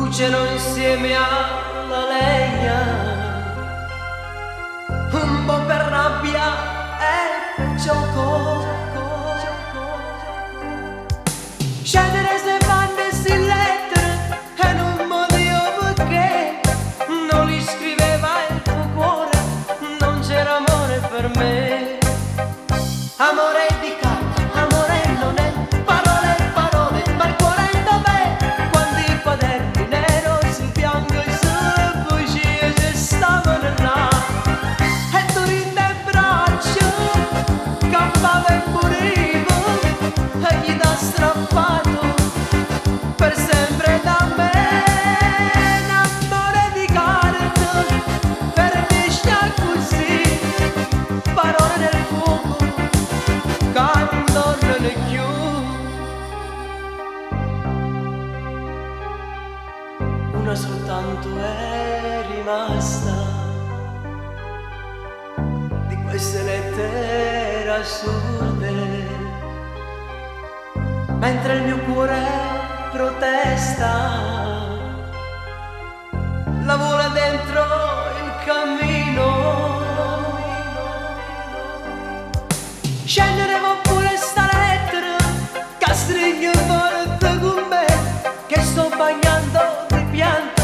bruciano insieme alla legna, un po' per rabbia e per gioco. Scendere se vanno si lettere e non motivo perché non li scriveva il tuo cuore, non c'era amore per me. Amore di carta, amore non è, parole, parole, ma il cuore dov'è? Quanti quaderni nero sul bianco e sulle bugie ci stavano là, e tu in te braccia campava e morivo e gli da strappato per sempre da me. Amore di carta, fermisce così, parole del fuoco quando non è più. Una soltanto è rimasta di queste lettere assurde, mentre il mio cuore protesta, la vola dentro il cammino. Scenderemo pure sta lettera, che stringe forte con me, che sto bagnando di pianto